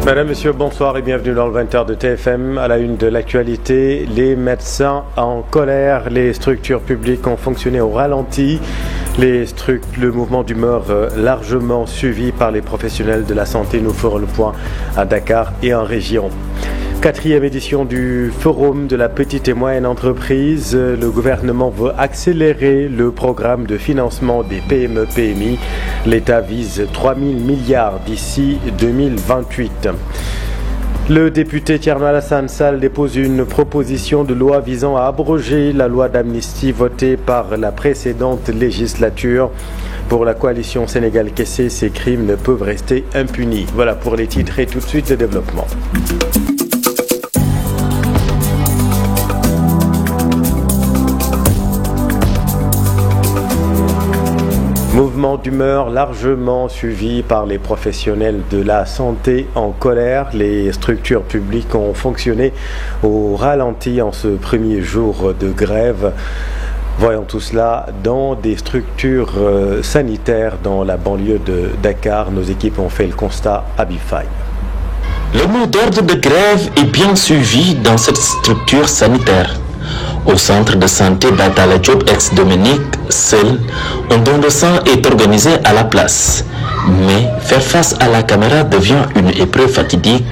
Madame, Monsieur, bonsoir et bienvenue dans le 20h de TFM. À la une de l'actualité, les médecins en colère, les structures publiques ont fonctionné au ralenti, le mouvement d'humeur largement suivi par les professionnels de la santé. Nous ferons le point à Dakar et en région. 4e édition du Forum de la petite et moyenne entreprise. Le gouvernement veut accélérer le programme de financement des PME-PMI. L'État vise 3 000 milliards d'ici 2028. Le député Thierno Alassane Sall dépose une proposition de loi visant à abroger la loi d'amnistie votée par la précédente législature. Pour la coalition Sénégal-Kessé, ces crimes ne peuvent rester impunis. Voilà pour les titres et tout de suite le développement. Mouvement d'humeur largement suivi par les professionnels de la santé en colère. Les structures publiques ont fonctionné au ralenti en ce premier jour de grève. Voyons tout cela dans des structures sanitaires dans la banlieue de Dakar. Nos équipes ont fait le constat à Bifay. Le mot d'ordre de grève est bien suivi dans cette structure sanitaire. Au centre de santé Batala Diop ex-Dominique, seul un don de sang est organisé à la place. Mais faire face à la caméra devient une épreuve fatidique.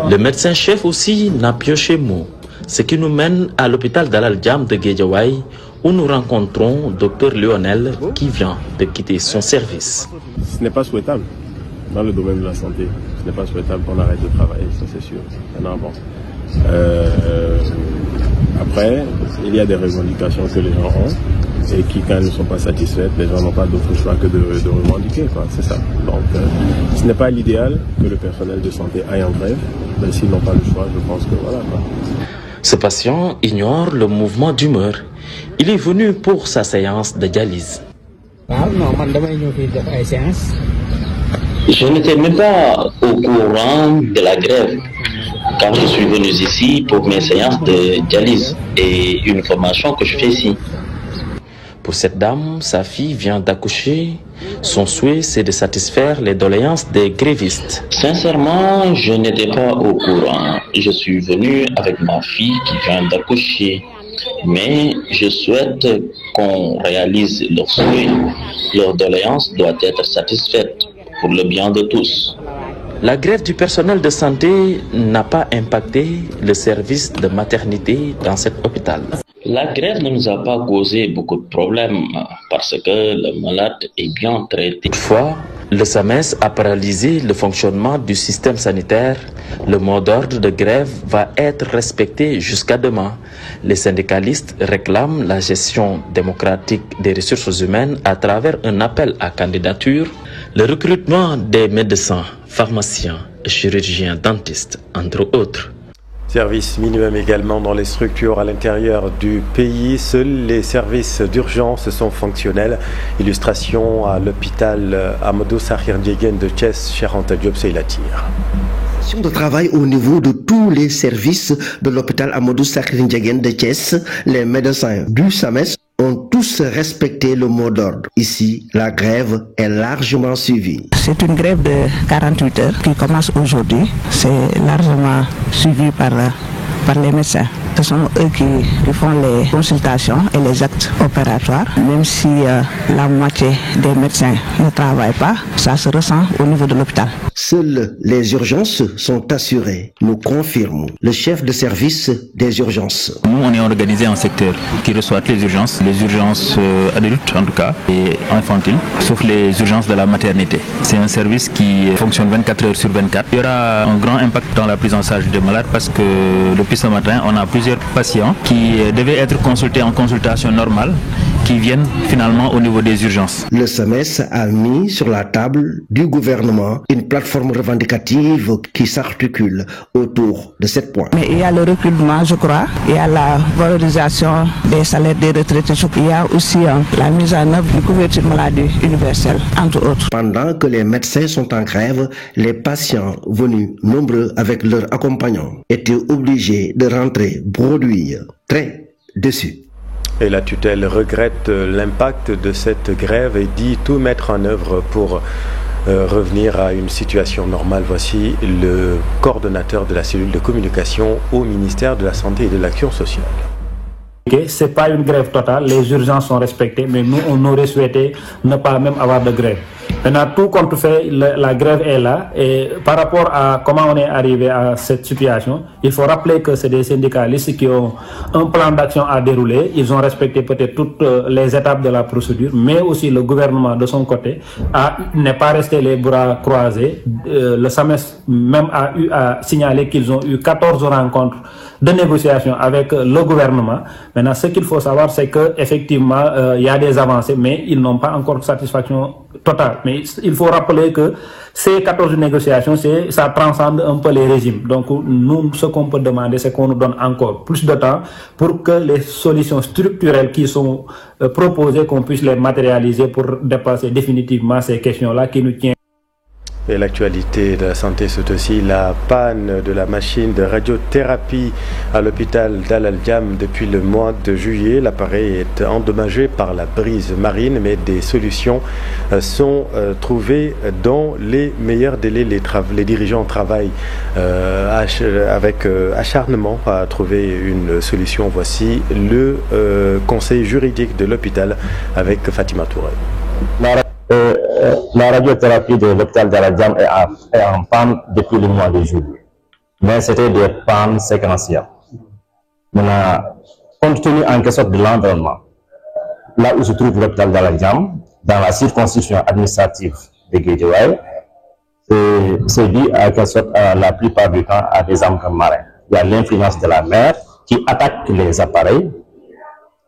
Le médecin-chef aussi n'a pioché mot, ce qui nous mène à l'hôpital Dalal Jamm de Guédiawaye, où nous rencontrons Dr Lionel qui vient de quitter son service. Ce n'est pas souhaitable dans le domaine de la santé. Ce n'est pas souhaitable qu'on arrête de travailler, ça c'est sûr. Bon. Après, il y a des revendications que les gens ont et qui, quand elles ne sont pas satisfaites, les gens n'ont pas d'autre choix que de revendiquer. C'est ça. Donc, ce n'est pas l'idéal que le personnel de santé aille en grève, mais s'ils n'ont pas le choix, je pense que voilà. Ce patient ignore le mouvement d'humeur. Il est venu pour sa séance de dialyse. Je n'étais même pas au courant de la grève quand je suis venu ici pour mes séances de dialyse et une formation que je fais ici. Pour cette dame, sa fille vient d'accoucher. Son souhait, c'est de satisfaire les doléances des grévistes. Sincèrement, je n'étais pas au courant. Je suis venu avec ma fille qui vient d'accoucher. Mais je souhaite qu'on réalise leurs souhaits. Leur doléance doit être satisfaite pour le bien de tous. La grève du personnel de santé n'a pas impacté le service de maternité dans cet hôpital. La grève ne nous a pas causé beaucoup de problèmes parce que le malade est bien traité. Toutefois, le SAMES a paralysé le fonctionnement du système sanitaire. Le mot d'ordre de grève va être respecté jusqu'à demain. Les syndicalistes réclament la gestion démocratique des ressources humaines à travers un appel à candidature, le recrutement des médecins, pharmaciens, chirurgiens, dentistes, entre autres. Service minimum également dans les structures à l'intérieur du pays. Seuls les services d'urgence sont fonctionnels. Illustration à l'hôpital Amadou Sakhir Ndiéguène de Thiès, Cheikh Anta Diop Seylatir. De travail au niveau de tous les services de l'hôpital Amadou Sakhir Ndiéguène de Thiès, les médecins du SAMES ont tous respecté le mot d'ordre. Ici, la grève est largement suivie. C'est une grève de 48 heures qui commence aujourd'hui. C'est largement suivi par les médecins. Ce sont eux qui font les consultations et les actes opératoires. Même si la moitié des médecins ne travaillent pas, ça se ressent au niveau de l'hôpital. Seules les urgences sont assurées, nous confirme le chef de service des urgences. Nous, on est organisé en secteur qui reçoit les urgences adultes en tout cas, et infantiles, sauf les urgences de la maternité. C'est un service qui fonctionne 24 heures sur 24. Il y aura un grand impact dans la prise en charge des malades parce que depuis ce matin, on a plusieurs patients qui devaient être consultés en consultation normale, qui viennent finalement au niveau des urgences. Le SAMES a mis sur la table du gouvernement une plateforme revendicative qui s'articule autour de 7 points. Mais il y a le recrutement, je crois, il y a la valorisation des salaires des retraités, il y a aussi la mise en œuvre du couverture maladie universelle, entre autres. Pendant que les médecins sont en grève, les patients venus nombreux avec leurs accompagnants étaient obligés de rentrer bredouille, très déçus. Et la tutelle regrette l'impact de cette grève et dit tout mettre en œuvre pour revenir à une situation normale. Voici le coordonnateur de la cellule de communication au ministère de la Santé et de l'Action sociale. Ce n'est pas une grève totale, les urgences sont respectées, mais nous, on aurait souhaité ne pas même avoir de grève. Maintenant, tout compte fait, la grève est là. Et par rapport à comment on est arrivé à cette situation, il faut rappeler que c'est des syndicalistes qui ont un plan d'action à dérouler. Ils ont respecté peut-être toutes les étapes de la procédure, mais aussi le gouvernement, de son côté, n'est pas resté les bras croisés. Le SAMES même a eu à signaler qu'ils ont eu 14 rencontres de négociation avec le gouvernement. Maintenant, ce qu'il faut savoir, c'est qu'effectivement, il y a des avancées, mais ils n'ont pas encore de satisfaction totale. Mais il faut rappeler que ces 14 négociations, ça transcende un peu les régimes. Donc, nous, ce qu'on peut demander, c'est qu'on nous donne encore plus de temps pour que les solutions structurelles qui sont proposées, qu'on puisse les matérialiser pour dépasser définitivement ces questions-là qui nous tiennent. Et l'actualité de la santé, c'est aussi la panne de la machine de radiothérapie à l'hôpital d'Al Al-Jam depuis le mois de juillet. L'appareil est endommagé par la brise marine, mais des solutions sont trouvées dans les meilleurs délais. Les dirigeants travaillent avec acharnement à trouver une solution. Voici le conseil juridique de l'hôpital avec Fatima Touré. La radiothérapie de l'hôpital d'Al Al-Jam est en panne depuis le mois de juillet. Mais c'était des pannes séquentielles. Maintenant, compte tenu en quelque sorte de l'environnement, là où se trouve l'hôpital d'Al Al-Jam, dans la circonscription administrative de Guédiawaye, c'est dû à quelque sorte la plupart du temps à des embruns marins. Il y a l'influence de la mer qui attaque les appareils,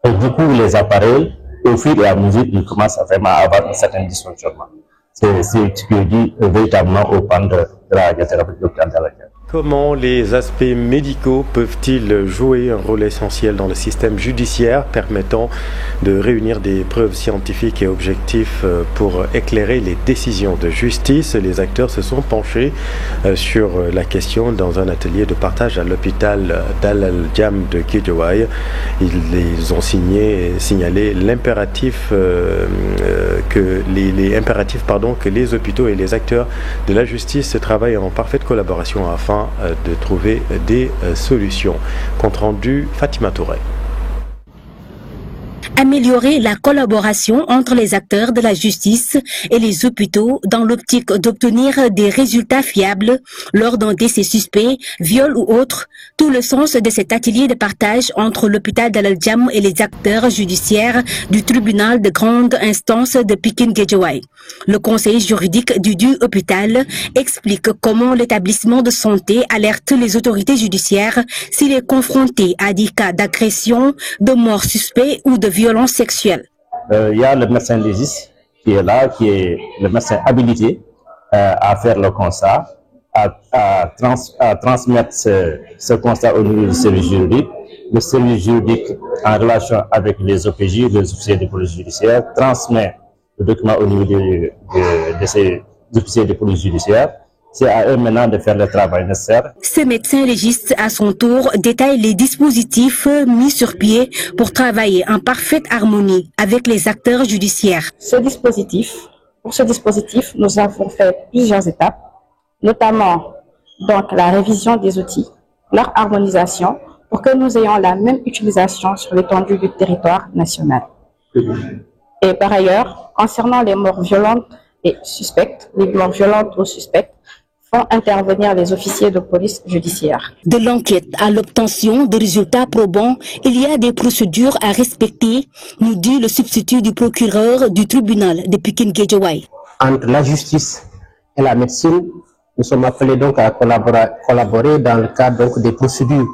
et du coup les appareils, au fur et à mesure, ils commencent vraiment à avoir un certain dysfonctionnement. C'est ce qui est dû véritablement au pan de la radiothérapie de l'hôpital d'Al Al-Jam. Comment les aspects médicaux peuvent-ils jouer un rôle essentiel dans le système judiciaire permettant de réunir des preuves scientifiques et objectives pour éclairer les décisions de justice? Les acteurs se sont penchés sur la question dans un atelier de partage à l'hôpital d'Al Al-Jam de Guédiawaye. Ils ont signalé l'impératif que les hôpitaux et les acteurs de la justice travaillent en parfaite collaboration afin de trouver des solutions. Compte rendu, Fatima Touré. Améliorer la collaboration entre les acteurs de la justice et les hôpitaux dans l'optique d'obtenir des résultats fiables lors d'un décès suspect, viol ou autre, tout le sens de cet atelier de partage entre l'hôpital d'Al Al-Jam et les acteurs judiciaires du tribunal de grande instance de Pikine-Guédiawaye. Le conseil juridique du hôpital explique comment l'établissement de santé alerte les autorités judiciaires s'il est confronté à des cas d'agression, de mort suspect ou de violence sexuelle. Il y a le médecin légiste qui est là, qui est le médecin habilité à faire le constat, à transmettre ce constat au niveau du service juridique. Le service juridique, en relation avec les OPJ, les officiers de police judiciaire, transmet le document au niveau de ces officiers de police judiciaire. C'est à eux maintenant de faire le travail nécessaire. Ce médecin légiste, à son tour, détaille les dispositifs mis sur pied pour travailler en parfaite harmonie avec les acteurs judiciaires. Pour ce dispositif, nous avons fait plusieurs étapes, notamment donc la révision des outils, leur harmonisation, pour que nous ayons la même utilisation sur l'étendue du territoire national. Et par ailleurs, concernant les morts violentes et suspectes, les morts violentes ou suspectes, font intervenir les officiers de police judiciaire. De l'enquête à l'obtention de résultats probants, il y a des procédures à respecter, nous dit le substitut du procureur du tribunal de Pikine-Guédiawaye. Entre la justice et la médecine, nous sommes appelés donc à collaborer dans le cadre donc des procédures,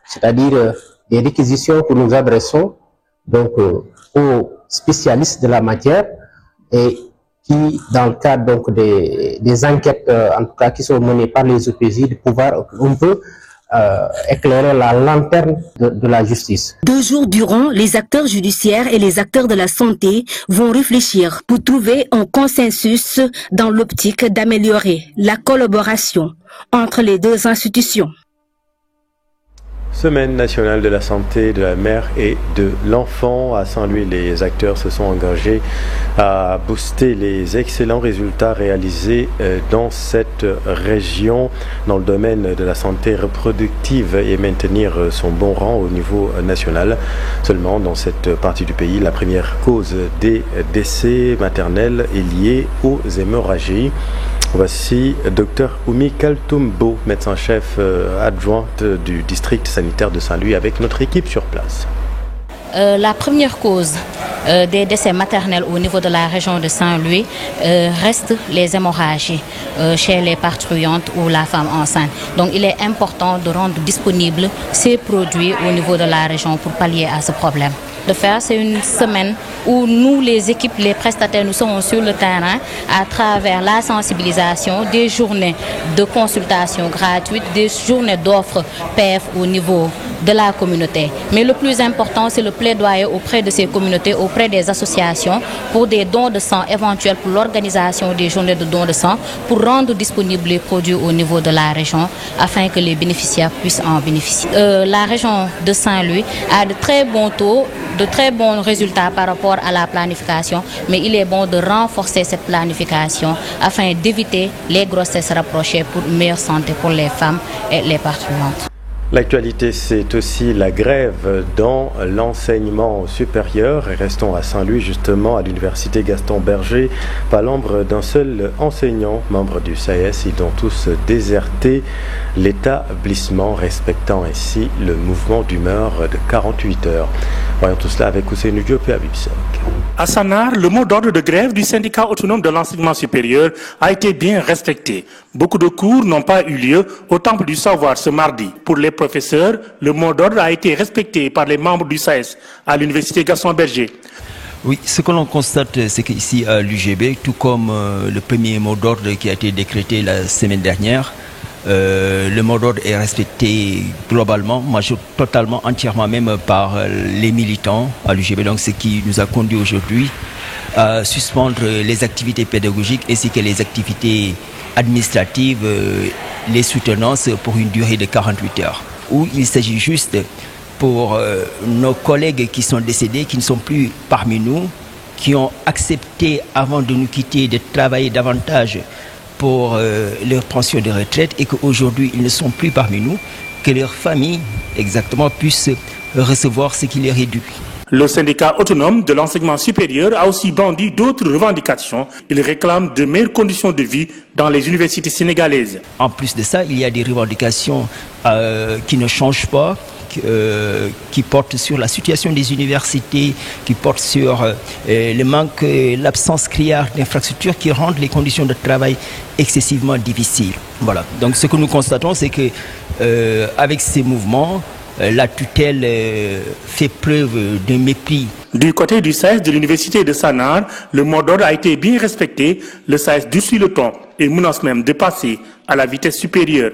c'est-à-dire des réquisitions que nous adressons donc aux spécialistes de la matière et qui, dans le cadre donc des enquêtes, en tout cas qui sont menées par les OPJ, de pouvoir un peu éclairer la lanterne de la justice. 2 jours durant, les acteurs judiciaires et les acteurs de la santé vont réfléchir pour trouver un consensus dans l'optique d'améliorer la collaboration entre les deux institutions. Semaine nationale de la santé de la mère et de l'enfant. À Saint-Louis, les acteurs se sont engagés à booster les excellents résultats réalisés dans cette région dans le domaine de la santé reproductive et maintenir son bon rang au niveau national. Seulement, dans cette partie du pays, la première cause des décès maternels est liée aux hémorragies. Voici Dr Oumi Kaltoumbo, médecin-chef adjointe du district sanitaire de Saint-Louis avec notre équipe sur place. La première cause des décès maternels au niveau de la région de Saint-Louis reste les hémorragies chez les parturientes ou la femme enceinte. Donc il est important de rendre disponibles ces produits au niveau de la région pour pallier à ce problème. De faire, c'est une semaine où nous, les équipes, les prestataires, nous sommes sur le terrain à travers la sensibilisation, des journées de consultation gratuites, des journées d'offres PF au niveau de la communauté. Mais le plus important, c'est le plaidoyer auprès de ces communautés, auprès des associations pour des dons de sang éventuels, pour l'organisation des journées de dons de sang, pour rendre disponibles les produits au niveau de la région afin que les bénéficiaires puissent en bénéficier. La région de Saint-Louis a de très bons taux, de très bons résultats par rapport à la planification, mais il est bon de renforcer cette planification afin d'éviter les grossesses rapprochées pour une meilleure santé pour les femmes et les parturientes. L'actualité, c'est aussi la grève dans l'enseignement supérieur. Restons à Saint-Louis, justement, à l'université Gaston Berger. Pas l'ombre d'un seul enseignant, membre du SAES. Ils ont tous déserté l'établissement, respectant ainsi le mouvement d'humeur de 48 heures. Voyons tout cela avec Ousseynou Diop et Habib Seck. À Sanar, le mot d'ordre de grève du syndicat autonome de l'enseignement supérieur a été bien respecté. Beaucoup de cours n'ont pas eu lieu au Temple du Savoir ce mardi. Pour les professeurs, le mot d'ordre a été respecté par les membres du SAES à l'université Gaston Berger. Oui, ce que l'on constate, c'est qu'ici à l'UGB, tout comme le premier mot d'ordre qui a été décrété la semaine dernière, le mot d'ordre est respecté globalement, totalement, entièrement même par les militants à l'UGB. Donc ce qui nous a conduit aujourd'hui à suspendre les activités pédagogiques ainsi que les activités administratives, les soutenances pour une durée de 48 heures. Où il s'agit juste pour nos collègues qui sont décédés, qui ne sont plus parmi nous, qui ont accepté avant de nous quitter de travailler davantage pour leur pension de retraite et qu'aujourd'hui ils ne sont plus parmi nous, que leurs familles exactement puissent recevoir ce qui leur est dû. Le syndicat autonome de l'enseignement supérieur a aussi brandi d'autres revendications. Il réclame de meilleures conditions de vie dans les universités sénégalaises. En plus de ça, il y a des revendications qui ne changent pas, qui portent sur la situation des universités, qui portent sur le manque, l'absence criarde d'infrastructures qui rendent les conditions de travail excessivement difficiles. Voilà. Donc ce que nous constatons, c'est que avec ces mouvements, la tutelle fait preuve de mépris. Du côté du SAES de l'université de Sanar, le mot d'ordre a été bien respecté. Le SAES durcit le ton et menace même de passer à la vitesse supérieure.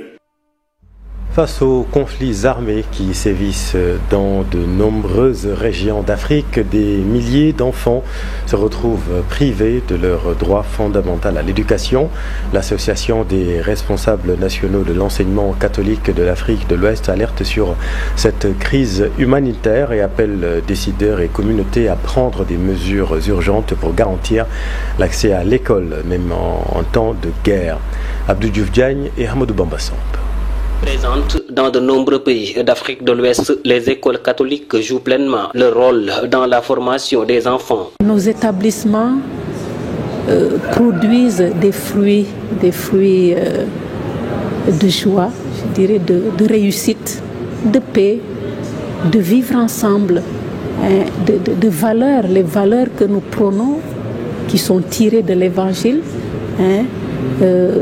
Face aux conflits armés qui sévissent dans de nombreuses régions d'Afrique, des milliers d'enfants se retrouvent privés de leur droit fondamental à l'éducation. L'Association des responsables nationaux de l'enseignement catholique de l'Afrique de l'Ouest alerte sur cette crise humanitaire et appelle décideurs et communautés à prendre des mesures urgentes pour garantir l'accès à l'école, même en temps de guerre. Abdou Diouf Diagne et Hamadou Bambassamb. Présentes dans de nombreux pays d'Afrique de l'Ouest, les écoles catholiques jouent pleinement leur rôle dans la formation des enfants. Nos établissements produisent des fruits de joie, je dirais de réussite, de paix, de vivre ensemble, de valeurs. Les valeurs que nous prônons, qui sont tirées de l'Évangile,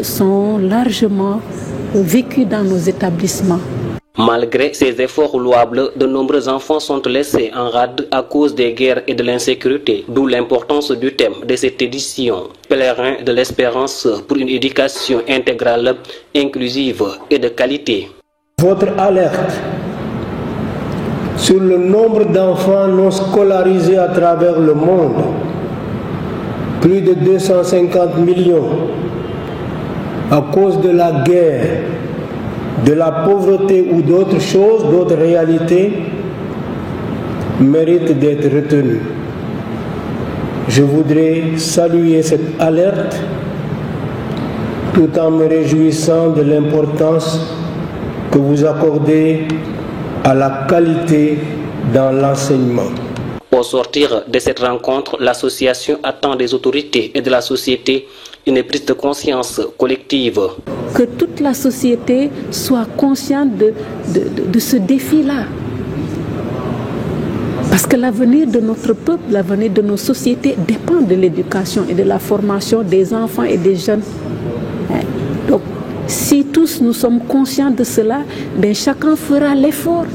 sont largement vécus dans nos établissements. Malgré ces efforts louables, de nombreux enfants sont laissés en rade à cause des guerres et de l'insécurité, d'où l'importance du thème de cette édition. Pèlerin de l'espérance pour une éducation intégrale, inclusive et de qualité. Votre alerte sur le nombre d'enfants non scolarisés à travers le monde, plus de 250 millions, à cause de la guerre, de la pauvreté ou d'autres choses, d'autres réalités, méritent d'être retenues. Je voudrais saluer cette alerte tout en me réjouissant de l'importance que vous accordez à la qualité dans l'enseignement. Au sortir de cette rencontre, l'association attend des autorités et de la société une prise de conscience collective. Que toute la société soit consciente de ce défi-là. Parce que l'avenir de notre peuple, l'avenir de nos sociétés dépend de l'éducation et de la formation des enfants et des jeunes. Donc, si tous nous sommes conscients de cela, ben chacun fera l'effort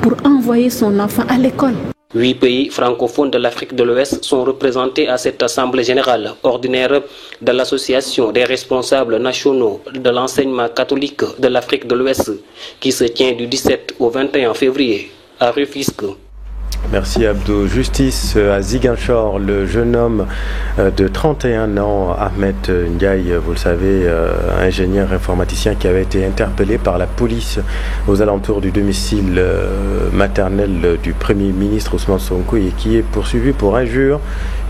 pour envoyer son enfant à l'école. 8 pays francophones de l'Afrique de l'Ouest sont représentés à cette Assemblée générale ordinaire de l'Association des responsables nationaux de l'enseignement catholique de l'Afrique de l'Ouest qui se tient du 17 au 21 février à Rufisque. Merci Abdou. Justice à Ziguinchor, le jeune homme de 31 ans, Ahmed Ndiaye, vous le savez, ingénieur informaticien qui avait été interpellé par la police aux alentours du domicile maternel du Premier ministre Ousmane Sonko et qui est poursuivi pour injure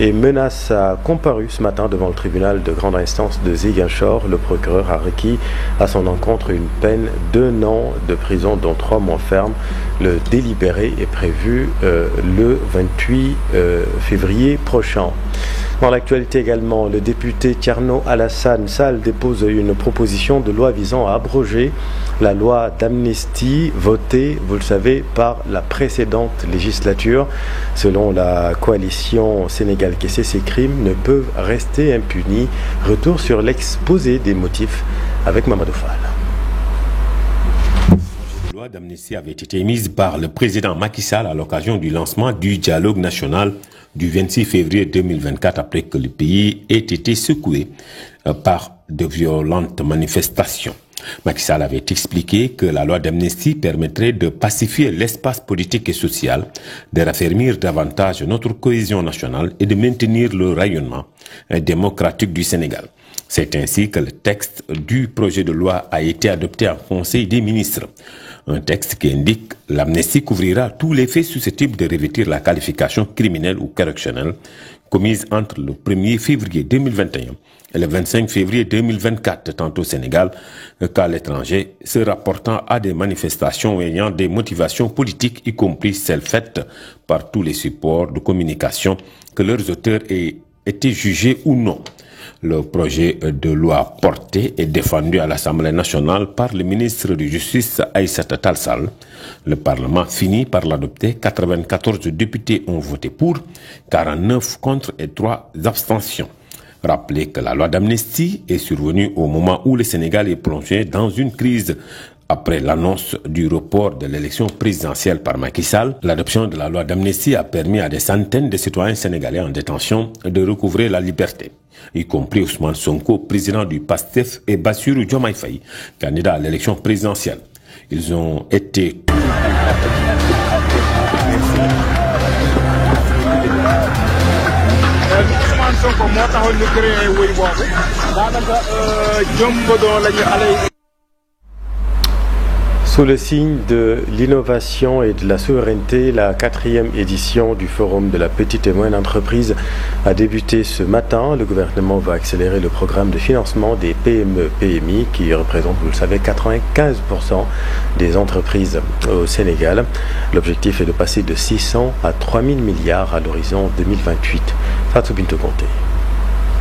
et menace, a comparu ce matin devant le tribunal de grande instance de Ziguinchor. Le procureur a requis à son encontre une peine d'1 an de prison dont 3 mois ferme. Le délibéré est prévu le 28 février prochain. Dans l'actualité également, le député Thierno Alassane Sall dépose une proposition de loi visant à abroger la loi d'amnistie votée, vous le savez, par la précédente législature. Selon la coalition Sénégal qui sait ses crimes ne peuvent rester impunis. Retour sur l'exposé des motifs avec Mamadou Fall. La loi d'amnistie avait été émise par le président Macky Sall à l'occasion du lancement du dialogue national du 26 février 2024 après que le pays ait été secoué par de violentes manifestations. Macky Sall avait expliqué que la loi d'amnistie permettrait de pacifier l'espace politique et social, de raffermir davantage notre cohésion nationale et de maintenir le rayonnement démocratique du Sénégal. C'est ainsi que le texte du projet de loi a été adopté en Conseil des ministres. Un texte qui indique que l'amnistie couvrira tous les faits susceptibles de revêtir la qualification criminelle ou correctionnelle commise entre le 1er février 2021 et le 25 février 2024, tant au Sénégal qu'à l'étranger, se rapportant à des manifestations ayant des motivations politiques, y compris celles faites par tous les supports de communication, que leurs auteurs aient été jugés ou non. Le projet de loi porté et défendu à l'Assemblée nationale par le ministre de Justice Aïssata Tall Sall. Le Parlement finit par l'adopter. 94 députés ont voté pour, 49 contre et 3 abstentions. Rappelez que la loi d'amnistie est survenue au moment où le Sénégal est plongé dans une crise. Après l'annonce du report de l'élection présidentielle par Macky Sall, l'adoption de la loi d'amnistie a permis à des centaines de citoyens sénégalais en détention de recouvrer la liberté, y compris Ousmane Sonko, président du PASTEF, et Bassirou Diomaye Faye, candidat à l'élection présidentielle. Ils ont été... Sous le signe de l'innovation et de la souveraineté, la 4e édition du Forum de la petite et moyenne entreprise a débuté ce matin. Le gouvernement va accélérer le programme de financement des PME-PMI qui représente, vous le savez, 95% des entreprises au Sénégal. L'objectif est de passer de 600 à 3000 milliards à l'horizon 2028. Fatou Bintou Conté.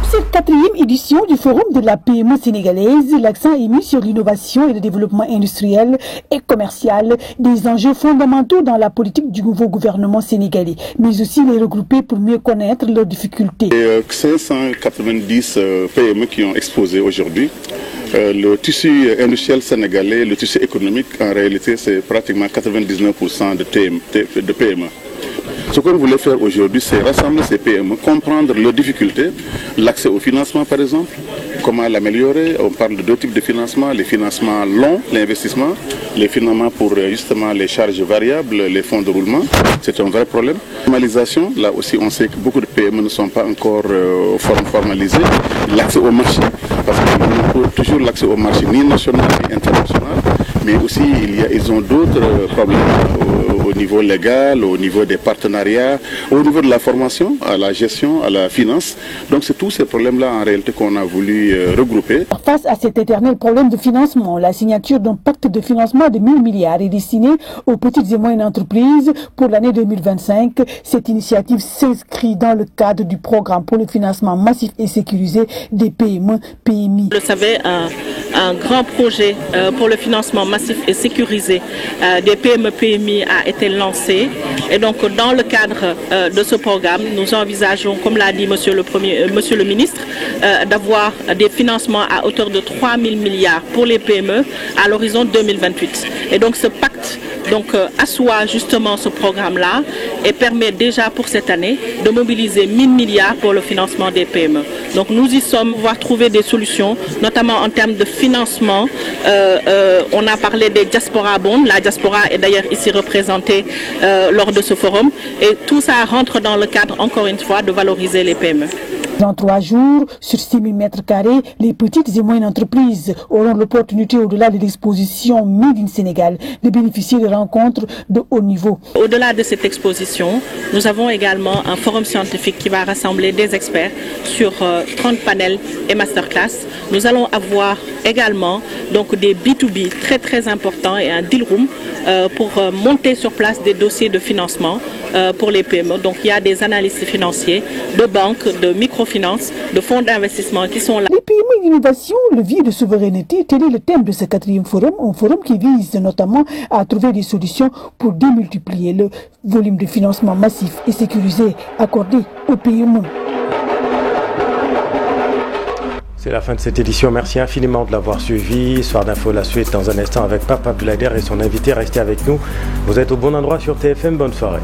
Cette 4e édition du Forum de la PME sénégalaise, l'accent est mis sur l'innovation et le développement industriel et commercial, des enjeux fondamentaux dans la politique du nouveau gouvernement sénégalais, mais aussi les regrouper pour mieux connaître leurs difficultés. 590 PME qui ont exposé aujourd'hui. Le tissu industriel sénégalais, le tissu économique, en réalité, c'est pratiquement 99% de PME. Ce qu'on voulait faire aujourd'hui, c'est rassembler ces PME, comprendre leurs difficultés, l'accès au financement par exemple, comment l'améliorer. On parle de 2 types de financement, les financements longs, l'investissement, les financements pour justement les charges variables, les fonds de roulement. C'est un vrai problème. Formalisation, là aussi on sait que beaucoup de PME ne sont pas encore formalisées. L'accès au marché, parce qu'on n'a toujours l'accès au marché ni national ni international. mais aussi ils ont d'autres problèmes au niveau légal, au niveau des partenariats, au niveau de la formation, à la gestion, à la finance. Donc c'est tous ces problèmes-là en réalité qu'on a voulu regrouper. Face à cet éternel problème de financement, la signature d'un pacte de financement de 1000 milliards est destinée aux petites et moyennes entreprises pour l'année 2025. Cette initiative s'inscrit dans le cadre du programme pour le financement massif et sécurisé des PME, PMI. Vous le savez, un grand projet pour le financement massif et sécurisé des PME, PMI a été lancé. Et donc, dans le cadre de ce programme, nous envisageons, comme l'a dit Monsieur le Ministre, d'avoir des financements à hauteur de 3 000 milliards pour les PME à l'horizon 2028. Et donc, ce pacte assoit justement ce programme-là et permet déjà pour cette année de mobiliser 1000 milliards pour le financement des PME. Donc nous y sommes, on va trouver des solutions, notamment en termes de financement. On a parlé des diaspora bonds, la diaspora est d'ailleurs ici représentée lors de ce forum et tout ça rentre dans le cadre, encore une fois, de valoriser les PME. Dans 3 jours, sur 6 000 mètres carrés, les petites et moyennes entreprises auront l'opportunité, au-delà de l'exposition Made in Sénégal, de bénéficier de rencontres de haut niveau. Au-delà de cette exposition, nous avons également un forum scientifique qui va rassembler des experts sur 30 panels et masterclass. Nous allons avoir également des B2B très importants et un deal room pour monter sur place des dossiers de financement pour les PME. Donc il y a des analystes financiers, de banques, de microfinance, de fonds d'investissement qui sont là. Les PME d'innovation, levier de souveraineté, tel est le thème de ce 4e forum, un forum qui vise notamment à trouver des solutions pour démultiplier le volume de financement massif et sécurisé accordé aux PME. C'est la fin de cette édition. Merci infiniment de l'avoir suivi. Soir d'info, la suite dans un instant avec Pape Abdoulader et son invité. Restez avec nous. Vous êtes au bon endroit sur TFM. Bonne soirée.